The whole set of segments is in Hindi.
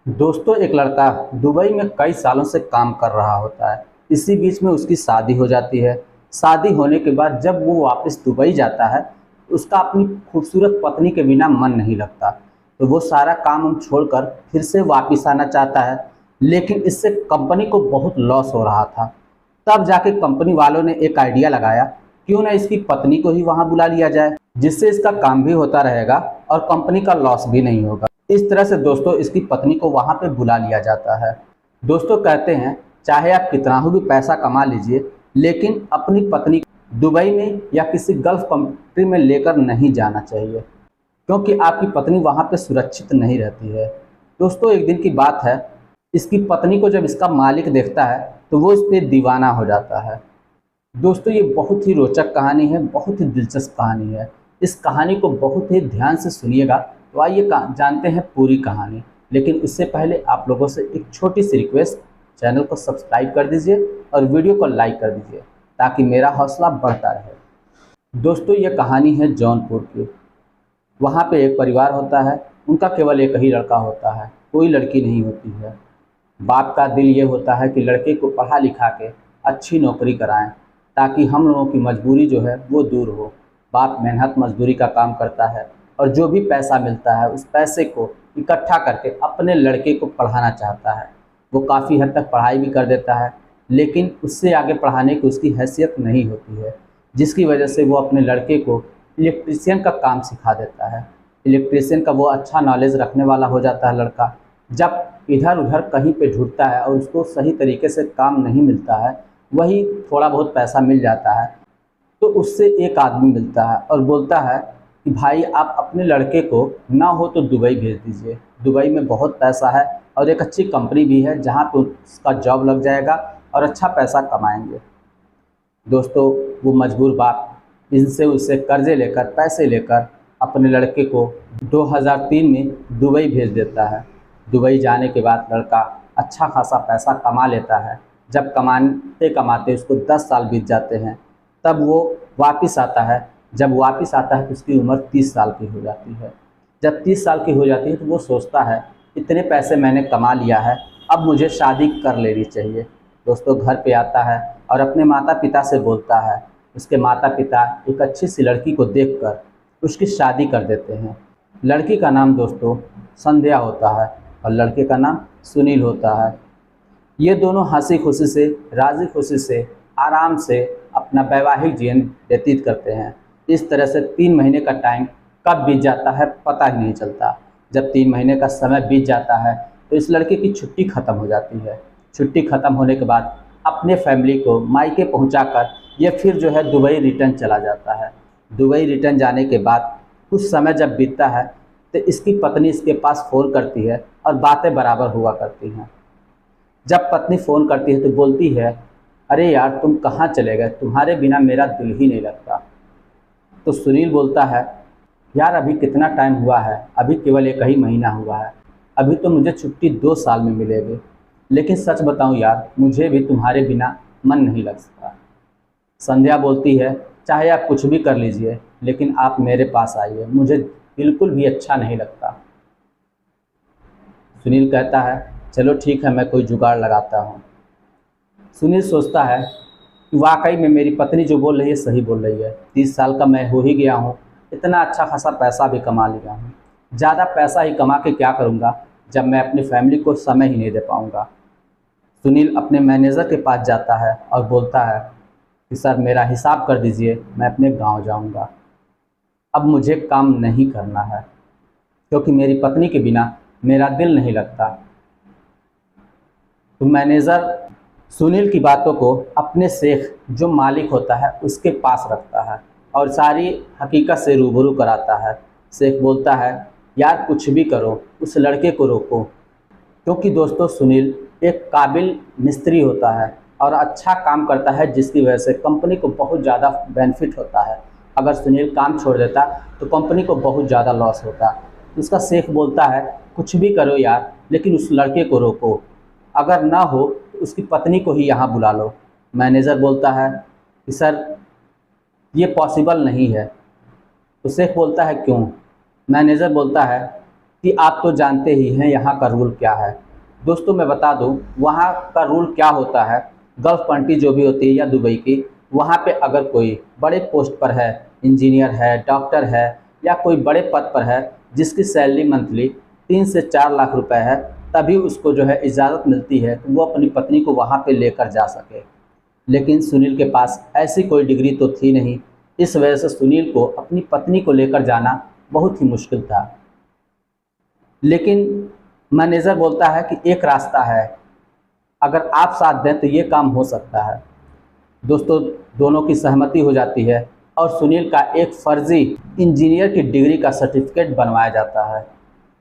दोस्तों, एक लड़का दुबई में कई सालों से काम कर रहा होता है। इसी बीच में उसकी शादी हो जाती है। शादी होने के बाद जब वो वापस दुबई जाता है, उसका अपनी खूबसूरत पत्नी के बिना मन नहीं लगता। तो वो सारा काम हम छोड़कर फिर से वापस आना चाहता है, लेकिन इससे कंपनी को बहुत लॉस हो रहा था। तब जाके कंपनी वालों ने एक आइडिया लगाया, क्यों ना इसकी पत्नी को ही वहाँ बुला लिया जाए, जिससे इसका काम भी होता रहेगा और कंपनी का लॉस भी नहीं होगा। इस तरह से दोस्तों इसकी पत्नी को वहाँ पे बुला लिया जाता है। दोस्तों कहते हैं, चाहे आप कितना भी पैसा कमा लीजिए, लेकिन अपनी पत्नी दुबई में या किसी गल्फ कंट्री में लेकर नहीं जाना चाहिए, क्योंकि आपकी पत्नी वहाँ पे सुरक्षित नहीं रहती है। दोस्तों एक दिन की बात है, इसकी पत्नी को जब इसका मालिक देखता है तो वो इस पर दीवाना हो जाता है। दोस्तों ये बहुत ही रोचक कहानी है, बहुत ही दिलचस्प कहानी है। इस कहानी को बहुत ही ध्यान से सुनिएगा। तो आइए जानते हैं पूरी कहानी। लेकिन उससे पहले आप लोगों से एक छोटी सी रिक्वेस्ट, चैनल को सब्सक्राइब कर दीजिए और वीडियो को लाइक कर दीजिए, ताकि मेरा हौसला बढ़ता रहे। दोस्तों ये कहानी है जौनपुर की। वहाँ पे एक परिवार होता है, उनका केवल एक ही लड़का होता है, कोई लड़की नहीं होती है। बाप का दिल ये होता है कि लड़के को पढ़ा लिखा के अच्छी नौकरी कराएं, ताकि हम लोगों की मजबूरी जो है वो दूर हो। बाप मेहनत मजदूरी का काम करता है और जो भी पैसा मिलता है उस पैसे को इकट्ठा करके अपने लड़के को पढ़ाना चाहता है। वो काफ़ी हद तक पढ़ाई भी कर देता है, लेकिन उससे आगे पढ़ाने की उसकी हैसियत नहीं होती है, जिसकी वजह से वो अपने लड़के को इलेक्ट्रीशियन का काम सिखा देता है। इलेक्ट्रीशियन का वो अच्छा नॉलेज रखने वाला हो जाता है लड़का। जब इधर उधर कहीं पे ढूंढता है और उसको सही तरीके से काम नहीं मिलता है, वही थोड़ा बहुत पैसा मिल जाता है, तो उससे एक आदमी मिलता है और बोलता है कि भाई आप अपने लड़के को ना हो तो दुबई भेज दीजिए। दुबई में बहुत पैसा है और एक अच्छी कंपनी भी है जहाँ पे उसका जॉब लग जाएगा और अच्छा पैसा कमाएंगे। दोस्तों वो मजबूर बाप इनसे उससे कर्जे लेकर पैसे लेकर अपने लड़के को 2003 में दुबई भेज देता है। दुबई जाने के बाद लड़का अच्छा खासा पैसा कमा लेता है। जब कमाते कमाते उसको 10 साल बीत जाते हैं, तब वो वापस आता है। जब वापस आता है तो उसकी उम्र 30 साल की हो जाती है। जब 30 साल की हो जाती है तो वो सोचता है, इतने पैसे मैंने कमा लिया है, अब मुझे शादी कर लेनी चाहिए। दोस्तों घर पे आता है और अपने माता पिता से बोलता है। उसके माता पिता एक अच्छी सी लड़की को देखकर उसकी शादी कर देते हैं। लड़की का नाम दोस्तों संध्या होता है और लड़के का नाम सुनील होता है। ये दोनों हंसी खुशी से, राजी खुशी से, आराम से अपना वैवाहिक जीवन व्यतीत करते हैं। इस तरह से 3 महीने का टाइम कब बीत जाता है पता ही नहीं चलता। जब 3 महीने का समय बीत जाता है तो इस लड़के की छुट्टी ख़त्म हो जाती है। छुट्टी ख़त्म होने के बाद अपने फैमिली को मायके पहुंचाकर ये फिर जो है दुबई रिटर्न चला जाता है। दुबई रिटर्न जाने के बाद कुछ समय जब बीतता है तो इसकी पत्नी इसके पास फ़ोन करती है और बातें बराबर हुआ करती हैं। जब पत्नी फ़ोन करती है तो बोलती है, अरे यार तुम कहाँ चले गए, तुम्हारे बिना मेरा दिल ही नहीं लगता। तो सुनील बोलता है, यार अभी कितना टाइम हुआ है, अभी केवल 1 ही महीना हुआ है, अभी तो मुझे छुट्टी 2 साल में मिलेगी। लेकिन सच बताऊं यार, मुझे भी तुम्हारे बिना मन नहीं लग सकता। संध्या बोलती है, चाहे आप कुछ भी कर लीजिए, लेकिन आप मेरे पास आइए, मुझे बिल्कुल भी अच्छा नहीं लगता। सुनील कहता है, चलो ठीक है, मैं कोई जुगाड़ लगाता हूँ। सुनील सोचता है कि वाकई में मेरी पत्नी जो बोल रही है सही बोल रही है। 30 साल का मैं हो ही गया हूँ, इतना अच्छा खासा पैसा भी कमा लिया हूँ। ज़्यादा पैसा ही कमा के क्या करूँगा जब मैं अपनी फैमिली को समय ही नहीं दे पाऊँगा। सुनील अपने मैनेजर के पास जाता है और बोलता है कि सर मेरा हिसाब कर दीजिए, मैं अपने गांव जाऊंगा। अब मुझे काम नहीं करना है, क्योंकि मेरी पत्नी के बिना मेरा दिल नहीं लगता। तो मैनेजर सुनील की बातों को अपने शेख जो मालिक होता है उसके पास रखता है और सारी हकीकत से रूबरू कराता है। शेख बोलता है, यार कुछ भी करो, उस लड़के को रोको, क्योंकि दोस्तों सुनील एक काबिल मिस्त्री होता है और अच्छा काम करता है, जिसकी वजह से कंपनी को बहुत ज़्यादा बेनिफिट होता है। अगर सुनील काम छोड़ देता तो कंपनी को बहुत ज़्यादा लॉस होता। उसका शेख बोलता है, कुछ भी करो यार, लेकिन उस लड़के को रोको, अगर ना हो तो उसकी पत्नी को ही यहाँ बुला लो। मैनेजर बोलता है कि सर ये पॉसिबल नहीं है। तो शेख बोलता है, क्यों? मैनेजर बोलता है कि आप तो जानते ही हैं यहाँ का रूल क्या है। दोस्तों मैं बता दूँ वहाँ का रूल क्या होता है। गल्फ़ कंट्री जो भी होती है या दुबई की, वहाँ पे अगर कोई बड़े पोस्ट पर है, इंजीनियर है, डॉक्टर है या कोई बड़े पद पर है जिसकी सैलरी मंथली 3 से 4 लाख रुपए है, तभी उसको जो है इजाज़त मिलती है कि वो अपनी पत्नी को वहाँ पे लेकर जा सके। लेकिन सुनील के पास ऐसी कोई डिग्री तो थी नहीं। इस वजह से सुनील को अपनी पत्नी को लेकर जाना बहुत ही मुश्किल था। लेकिन मैनेजर बोलता है कि एक रास्ता है, अगर आप साथ दें तो ये काम हो सकता है। दोस्तों दोनों की सहमति हो जाती है और सुनील का एक फर्जी इंजीनियर की डिग्री का सर्टिफिकेट बनवाया जाता है।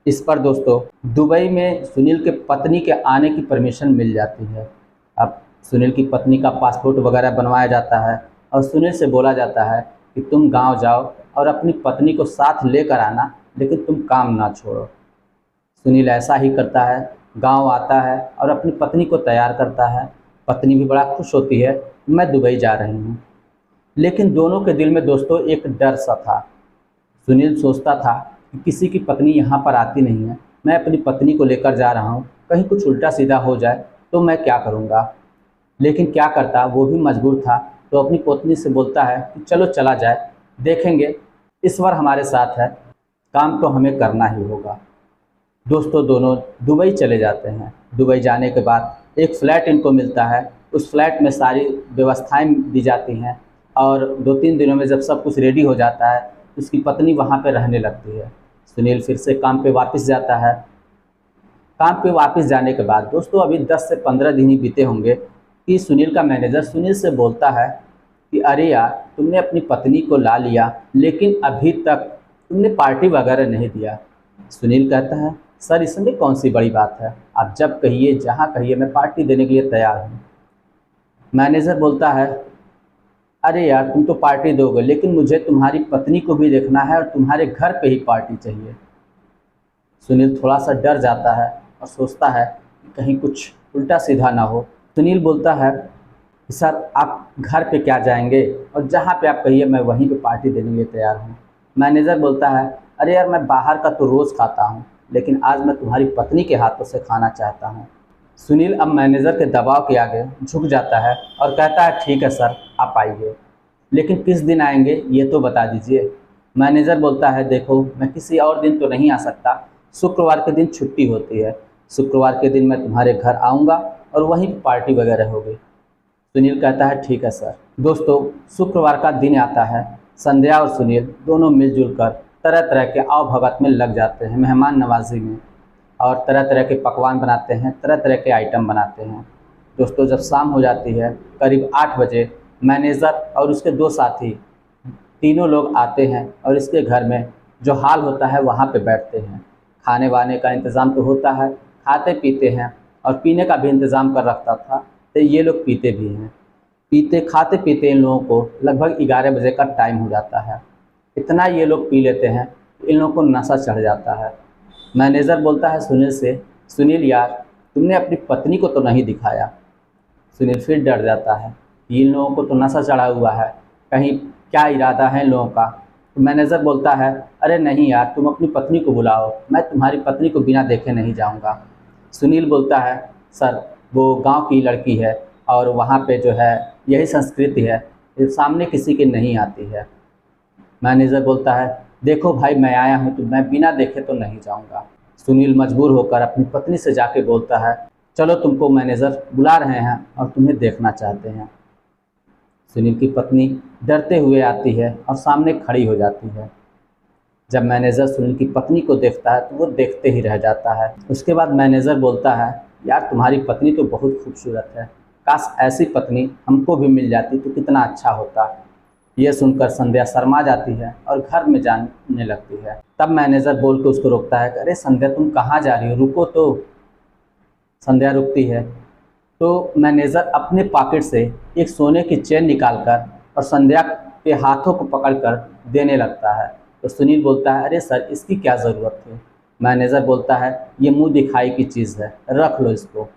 इस पर दोस्तों दुबई में सुनील के पत्नी के आने की परमिशन मिल जाती है। अब सुनील की पत्नी का पासपोर्ट वगैरह बनवाया जाता है और सुनील से बोला जाता है कि तुम गांव जाओ और अपनी पत्नी को साथ लेकर आना, लेकिन तुम काम ना छोड़ो। सुनील ऐसा ही करता है, गांव आता है और अपनी पत्नी को तैयार करता है। पत्नी भी बड़ा खुश होती है, मैं दुबई जा रही हूँ। लेकिन दोनों के दिल में दोस्तों एक डर सा था। सुनील सोचता था कि किसी की पत्नी यहाँ पर आती नहीं है, मैं अपनी पत्नी को लेकर जा रहा हूँ, कहीं कुछ उल्टा सीधा हो जाए तो मैं क्या करूँगा। लेकिन क्या करता, वो भी मजबूर था, तो अपनी पत्नी से बोलता है कि चलो चला जाए, देखेंगे, ईश्वर हमारे साथ है, काम तो हमें करना ही होगा। दोस्तों दोनों दुबई चले जाते हैं। दुबई जाने के बाद एक फ़्लैट इनको मिलता है। उस फ्लैट में सारी व्यवस्थाएं दी जाती हैं और 2-3 दिनों में जब सब कुछ रेडी हो जाता है, उसकी पत्नी वहाँ पे रहने लगती है। सुनील फिर से काम पे वापस जाता है। काम पे वापस जाने के बाद दोस्तों अभी 10 से 15 दिन ही बीते होंगे कि सुनील का मैनेजर सुनील से बोलता है कि अरे यार, तुमने अपनी पत्नी को ला लिया, लेकिन अभी तक तुमने पार्टी वगैरह नहीं दिया। सुनील कहता है, सर इसमें कौन सी बड़ी बात है, आप जब कहिए जहाँ कहिए मैं पार्टी देने के लिए तैयार हूँ। मैनेजर बोलता है, अरे यार तुम तो पार्टी दोगे, लेकिन मुझे तुम्हारी पत्नी को भी देखना है और तुम्हारे घर पे ही पार्टी चाहिए। सुनील थोड़ा सा डर जाता है और सोचता है कि कहीं कुछ उल्टा सीधा ना हो। सुनील बोलता है, सर आप घर पे क्या जाएंगे, और जहाँ पे आप कहिए मैं वहीं पे पार्टी देने के लिए तैयार हूँ। मैनेजर बोलता है, अरे यार मैं बाहर का तो रोज़ खाता हूँ, लेकिन आज मैं तुम्हारी पत्नी के हाथों से खाना चाहता हूँ। सुनील अब मैनेजर के दबाव के आगे झुक जाता है और कहता है, ठीक है सर आप आइए, लेकिन किस दिन आएंगे ये तो बता दीजिए। मैनेजर बोलता है, देखो मैं किसी और दिन तो नहीं आ सकता, शुक्रवार के दिन छुट्टी होती है, शुक्रवार के दिन मैं तुम्हारे घर आऊँगा और वहीं पार्टी वगैरह होगी। सुनील कहता है, ठीक है सर। दोस्तों शुक्रवार का दिन आता है। संध्या और सुनील दोनों मिलजुल कर तरह तरह के आवभगत में लग जाते हैं, मेहमान नवाजी में, और तरह तरह के पकवान बनाते हैं, तरह तरह के आइटम बनाते हैं। दोस्तों जब शाम हो जाती है करीब 8 बजे, मैनेजर और उसके 2 साथी तीनों लोग आते हैं और इसके घर में जो हाल होता है वहाँ पे बैठते हैं। खाने वाने का इंतज़ाम तो होता है, खाते पीते हैं और पीने का भी इंतज़ाम कर रखता था, तो ये लोग पीते भी हैं। पीते खाते पीते इन लोगों को लगभग 11 बजे का टाइम हो जाता है। इतना ये लोग पी लेते हैं, इन लोगों को नशा चढ़ जाता है। मैनेजर बोलता है सुनील से, सुनील यार तुमने अपनी पत्नी को तो नहीं दिखाया। सुनील फिर डर जाता है, इन लोगों को तो नशा चढ़ा हुआ है, कहीं क्या इरादा है इन लोगों का। तो मैनेजर बोलता है, अरे नहीं यार तुम अपनी पत्नी को बुलाओ, मैं तुम्हारी पत्नी को बिना देखे नहीं जाऊंगा। सुनील बोलता है, सर वो गांव की लड़की है और वहाँ पे जो है यही संस्कृति है, ये सामने किसी की नहीं आती है। मैनेजर बोलता है, देखो भाई मैं आया हूँ तो मैं बिना देखे तो नहीं जाऊँगा। सुनील मजबूर होकर अपनी पत्नी से जाके बोलता है, चलो तुमको मैनेजर बुला रहे हैं और तुम्हें देखना चाहते हैं। सुनील की पत्नी डरते हुए आती है और सामने खड़ी हो जाती है। जब मैनेजर सुनील की पत्नी को देखता है तो वो देखते ही रह जाता है। उसके बाद मैनेजर बोलता है, यार तुम्हारी पत्नी तो बहुत खूबसूरत है, काश ऐसी पत्नी हमको भी मिल जाती तो कितना अच्छा होता। यह सुनकर संध्या शर्मा जाती है और घर में जाने लगती है। तब मैनेजर बोल के उसको रोकता है, अरे संध्या तुम कहाँ जा रही हो, रुको तो। संध्या रुकती है तो मैनेजर अपने पॉकेट से एक सोने की चेन निकालकर और संध्या के हाथों को पकड़कर देने लगता है। तो सुनील बोलता है, अरे सर इसकी क्या ज़रूरत है। मैनेजर बोलता है, ये मुंह दिखाई की चीज़ है, रख लो इसको।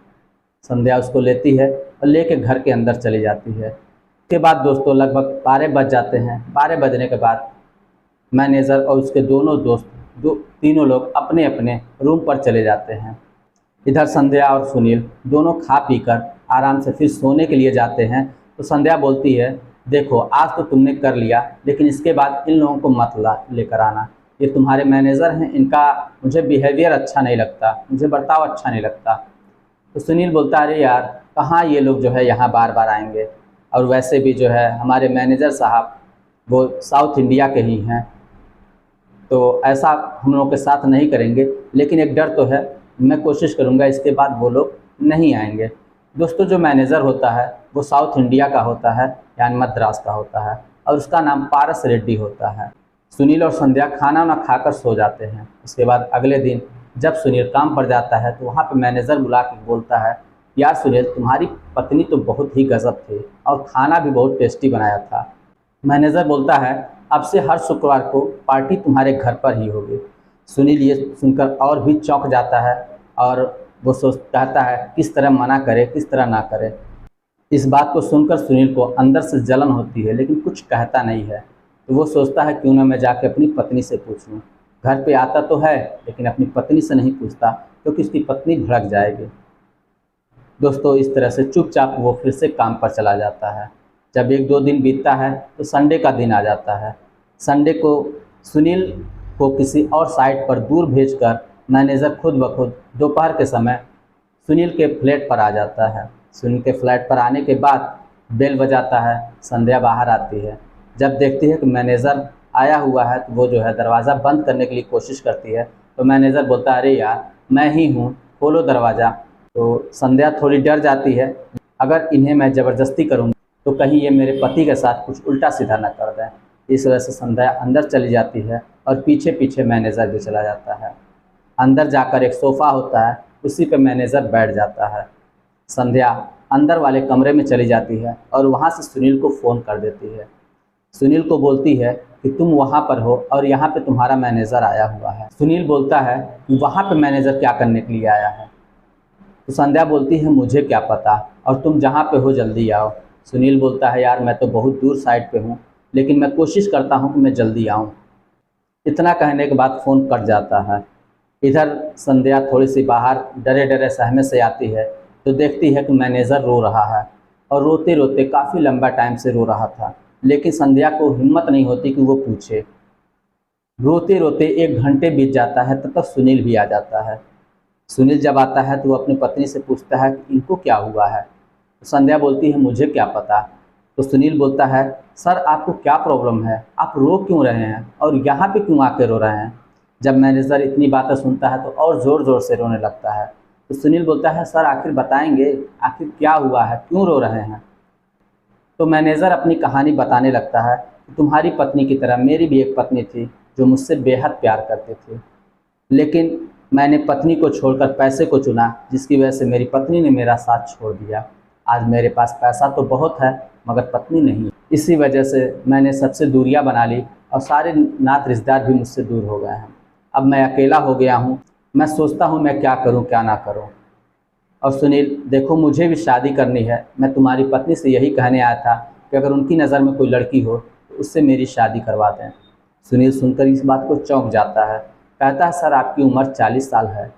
संध्या उसको लेती है और लेके घर के अंदर चली जाती है। उसके बाद दोस्तों लगभग 12 बज जाते हैं। 12 बजने के बाद मैनेजर और उसके दोनों दोस्त तीनों लोग अपने अपने रूम पर चले जाते हैं। इधर संध्या और सुनील दोनों खा पीकर आराम से फिर सोने के लिए जाते हैं। तो संध्या बोलती है, देखो आज तो तुमने कर लिया, लेकिन इसके बाद इन लोगों को मत लेकर आना। ये तुम्हारे मैनेजर हैं, इनका मुझे बिहेवियर अच्छा नहीं लगता, मुझे बर्ताव अच्छा नहीं लगता। तो सुनील बोलता है, अरे यार कहाँ ये लोग जो है यहाँ बार बार आएंगे, और वैसे भी जो है हमारे मैनेजर साहब वो साउथ इंडिया के ही हैं, तो ऐसा हम लोगों के साथ नहीं करेंगे। लेकिन एक डर तो है, मैं कोशिश करूँगा इसके बाद वो लोग नहीं आएंगे। दोस्तों, जो मैनेजर होता है वो साउथ इंडिया का होता है, यानी मद्रास का होता है, और उसका नाम पारस रेड्डी होता है। सुनील और संध्या खाना वाना खाकर सो जाते हैं। उसके बाद अगले दिन जब सुनील काम पर जाता है तो वहाँ पे मैनेजर बुला के बोलता है, यार सुनील, तुम्हारी पत्नी तो बहुत ही गजब थी और खाना भी बहुत टेस्टी बनाया था। मैनेजर बोलता है, अब से हर शुक्रवार को पार्टी तुम्हारे घर पर ही होगी। सुनील ये सुनकर और भी चौंक जाता है और वो कहता है किस तरह मना करे, किस तरह ना करे। इस बात को सुनकर सुनील को अंदर से जलन होती है, लेकिन कुछ कहता नहीं है। तो वो सोचता है क्यों ना मैं जाके अपनी पत्नी से पूछ लूँ। घर पे आता तो है, लेकिन अपनी पत्नी से नहीं पूछता क्योंकि उसकी पत्नी भड़क जाएगी। दोस्तों, इस तरह से चुपचाप वो फिर से काम पर चला जाता है। जब 1-2 दिन बीतता है तो संडे का दिन आ जाता है। संडे को सुनील को किसी और साइट पर दूर भेजकर मैनेजर खुद ब खुद दोपहर के समय सुनील के फ्लैट पर आ जाता है। सुनील के फ्लैट पर आने के बाद बेल बजाता है। संध्या बाहर आती है। जब देखती है कि मैनेजर आया हुआ है तो वो जो है दरवाज़ा बंद करने के लिए कोशिश करती है। तो मैनेजर बोलता है, अरे यार मैं ही हूँ, खोलो दरवाज़ा। तो संध्या थोड़ी डर जाती है, अगर इन्हें मैं ज़बरदस्ती करूँगी तो कहीं ये मेरे पति के साथ कुछ उल्टा सीधा न कर दें। इस वजह से संध्या अंदर चली जाती है और पीछे पीछे मैनेजर भी चला जाता है। अंदर जाकर एक सोफ़ा होता है, उसी पे मैनेजर बैठ जाता है। संध्या अंदर वाले कमरे में चली जाती है और वहाँ से सुनील को फ़ोन कर देती है। सुनील को बोलती है कि तुम वहाँ पर हो और यहाँ पे तुम्हारा मैनेजर आया हुआ है। सुनील बोलता है कि वहाँ पे मैनेजर क्या करने के लिए आया है। तो संध्या बोलती है, मुझे क्या पता, और तुम जहाँ पे हो जल्दी आओ। सुनील बोलता है, यार मैं तो बहुत दूर साइड पे हूँ, लेकिन मैं कोशिश करता हूँ कि मैं जल्दी आऊँ। इतना कहने के बाद फ़ोन कट जाता है। इधर संध्या थोड़ी सी बाहर डरे डरे सहमे से आती है तो देखती है कि मैनेजर रो रहा है, और रोते रोते काफ़ी लंबा टाइम से रो रहा था। लेकिन संध्या को हिम्मत नहीं होती कि वो पूछे। रोते रोते 1 घंटे बीत जाता है, तब तक सुनील भी आ जाता है। सुनील जब आता है तो वो अपनी पत्नी से पूछता है कि इनको क्या हुआ है। तो संध्या बोलती है, मुझे क्या पता। तो सुनील बोलता है, सर आपको क्या प्रॉब्लम है, आप रो क्यों रहे हैं और यहाँ पे क्यों आके रो रहे हैं। जब मैनेजर इतनी बातें सुनता है तो और ज़ोर ज़ोर से रोने लगता है। तो सुनील बोलता है, सर आखिर बताएंगे, आखिर क्या हुआ है, क्यों रो रहे हैं। तो मैनेजर अपनी कहानी बताने लगता है कि तुम्हारी पत्नी की तरह मेरी भी एक पत्नी थी जो मुझसे बेहद प्यार करती थी, लेकिन मैंने पत्नी को छोड़कर पैसे को चुना, जिसकी वजह से मेरी पत्नी ने मेरा साथ छोड़ दिया। आज मेरे पास पैसा तो बहुत है मगर पत्नी नहीं। इसी वजह से मैंने सबसे दूरियां बना ली और सारे नात रिश्तेदार भी मुझसे दूर हो गए हैं। अब मैं अकेला हो गया हूँ, मैं सोचता हूँ मैं क्या करूँ क्या ना करूँ। और सुनील, देखो मुझे भी शादी करनी है, मैं तुम्हारी पत्नी से यही कहने आया था कि अगर उनकी नज़र में कोई लड़की हो तो उससे मेरी शादी करवा दें। सुनील सुनकर इस बात को चौंक जाता है। कहता है, सर आपकी उम्र 40 साल है,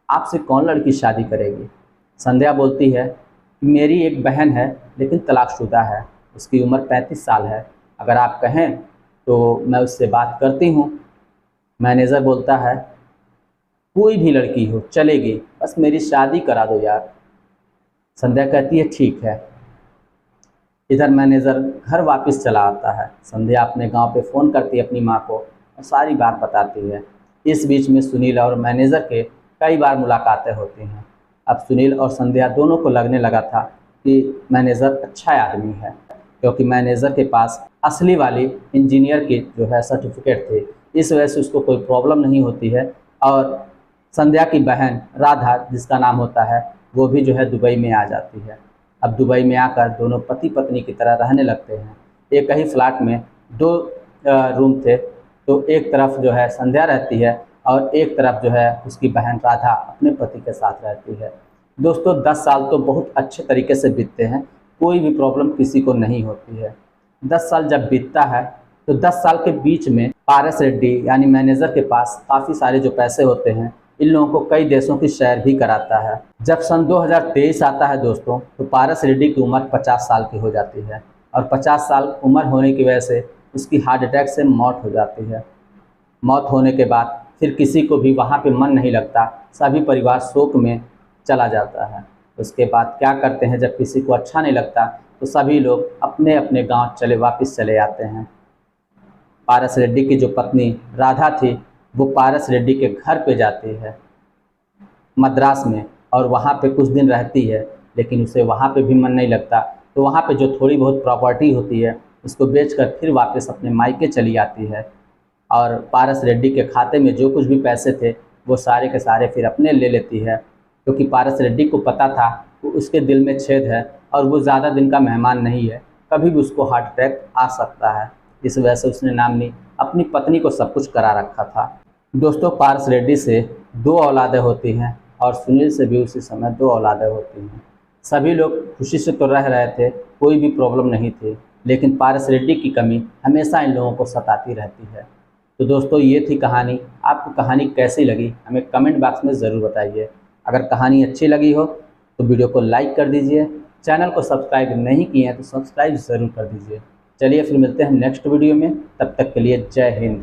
आपसे कौन लड़की शादी करेगी। संध्या बोलती है कि मेरी एक बहन है लेकिन तलाकशुदा है, उसकी उम्र 35 साल है, अगर आप कहें तो मैं उससे बात करती हूँ। मैनेजर बोलता है, कोई भी लड़की हो चलेगी, बस मेरी शादी करा दो यार। संध्या कहती है, ठीक है। इधर मैनेजर घर वापस चला आता है। संध्या अपने गांव पे फ़ोन करती है अपनी माँ को और सारी बात बताती है। इस बीच में सुनील और मैनेजर के कई बार मुलाकातें होती हैं। अब सुनील और संध्या दोनों को लगने लगा था कि मैनेजर अच्छा आदमी है, क्योंकि मैनेजर के पास असली वाली इंजीनियर की जो है सर्टिफिकेट थी। इस वजह से उसको कोई प्रॉब्लम नहीं होती है। और संध्या की बहन राधा, जिसका नाम होता है, वो भी जो है दुबई में आ जाती है। अब दुबई में आकर दोनों पति पत्नी की तरह रहने लगते हैं। एक ही फ्लैट में 2 रूम थे, तो एक तरफ जो है संध्या रहती है और एक तरफ जो है उसकी बहन राधा अपने पति के साथ रहती है। दोस्तों, 10 साल तो बहुत अच्छे तरीके से बीतते हैं, कोई भी प्रॉब्लम किसी को नहीं होती है। 10 साल जब बीतता है तो 10 साल के बीच में पारस रेड्डी यानी मैनेजर के पास काफ़ी सारे जो पैसे होते हैं, इन लोगों को कई देशों की सैर भी कराता है। जब सन 2023 आता है दोस्तों, तो पारस रेड्डी की उम्र 50 साल की हो जाती है और 50 साल उम्र होने की वजह से उसकी हार्ट अटैक से मौत हो जाती है। मौत होने के बाद फिर किसी को भी वहाँ पे मन नहीं लगता, सभी परिवार शोक में चला जाता है। उसके बाद क्या करते हैं, जब किसी को अच्छा नहीं लगता तो सभी लोग अपने अपने गांव वापस चले आते हैं। पारस रेड्डी की जो पत्नी राधा थी, वो पारस रेड्डी के घर पे जाती है मद्रास में और वहाँ पे कुछ दिन रहती है, लेकिन उसे वहाँ पे भी मन नहीं लगता, तो वहाँ पे जो थोड़ी बहुत प्रॉपर्टी होती है उसको बेचकर फिर वापस अपने मायके चली आती है और पारस रेड्डी के खाते में जो कुछ भी पैसे थे वो सारे के सारे फिर अपने ले लेती है, क्योंकि पारस रेड्डी को पता था कि उसके दिल में छेद है और वो ज़्यादा दिन का मेहमान नहीं है, कभी भी उसको हार्ट अटैक आ सकता है। इस वजह से उसने नामनी अपनी पत्नी को सब कुछ करा रखा था। दोस्तों, पारस रेड्डी से 2 औलादें होती हैं और सुनील से भी उसी समय 2 औलादें होती हैं। सभी लोग खुशी से तो रह रहे थे, कोई भी प्रॉब्लम नहीं थी, लेकिन पारस रेड्डी की कमी हमेशा इन लोगों को सताती रहती है। तो दोस्तों, ये थी कहानी। आपको कहानी कैसी लगी हमें कमेंट बॉक्स में ज़रूर बताइए। अगर कहानी अच्छी लगी हो तो वीडियो को लाइक कर दीजिए, चैनल को सब्सक्राइब नहीं किए हैं तो सब्सक्राइब ज़रूर कर दीजिए। चलिए फिर मिलते हैं नेक्स्ट वीडियो में, तब तक के लिए जय हिंद।